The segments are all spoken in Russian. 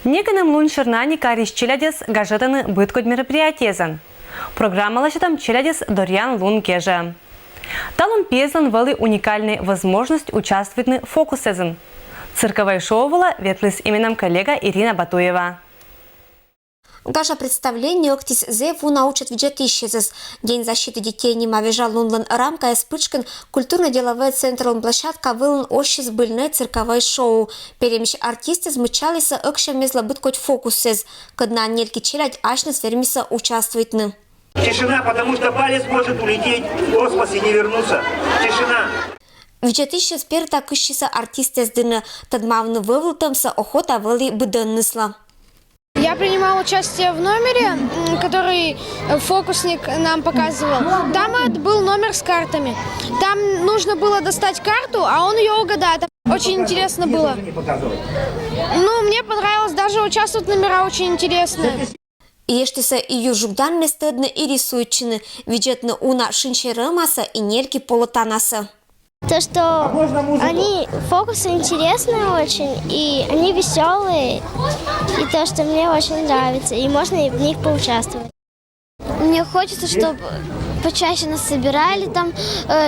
Неканым лун шырнани кариш челядес гажетаны быткод мероприятиезен. Программа лачетам челядес Дорьян лун кеже. Талун пезлан вели уникальной возможность участвовать в фокусезен. Цирковое шоу было ветлыс именем коллега Ирина Батуева. Гажа представление октис зеву научат виджетищезес. День защиты детей не мавежа лунлан рамка эспычкин культурно-деловой центр площадка вылан ощез быльне цирковое шоу. Перемещ артисты змычалися экшами злобыткоть фокусез. Когда нельки челядь ашнес вермиса участвует ны. Тишина, потому что палец может улететь в космос и не вернуться. Тишина. Виджетищез перта кыщиса артисты сдыны тадмавны вывылтамса охота вели быденнысла. Я принимала участие в номере, который фокусник нам показывал. Там был номер с картами. Там нужно было достать карту, а он ее угадает. Очень интересно было. Ну, мне понравилось даже участвовать, номера очень интересные. Ештеса и южугдан не стыдно и рисуютчины, виджетны уна шинчерымаса и нельки полотанаса. То, что они фокусы интересные очень, и они веселые, и то, что мне очень нравится, и можно в них поучаствовать. Мне хочется, чтобы почаще нас собирали, там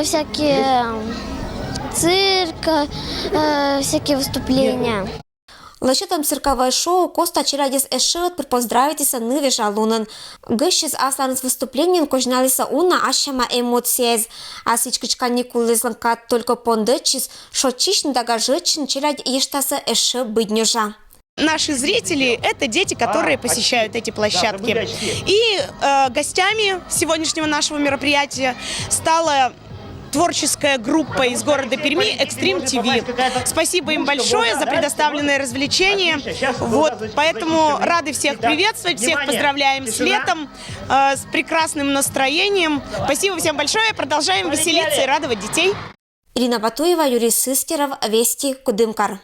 всякие цирк, всякие выступления. Лачетам цирковое шоу Коста челядес эшет поздравитеся ны жалунан. Гыщез аслан с выступлением кожналиса уна ашама эмоциез. А сичкачка никулызлан кат только пондычис, шочичн дагажычин челядь ештаса эше быднюжа. Наши зрители – это дети, которые посещают эти площадки. И гостями сегодняшнего нашего мероприятия стала творческая группа из города Перми «Экстрим ТВ». Спасибо им большое за предоставленное развлечение. Поэтому рады всех приветствовать, всех поздравляем с летом, с прекрасным настроением. Спасибо всем большое, продолжаем веселиться и радовать детей. Ирина Батуева, Юрий Сыскеров, Вести, Кудымкар.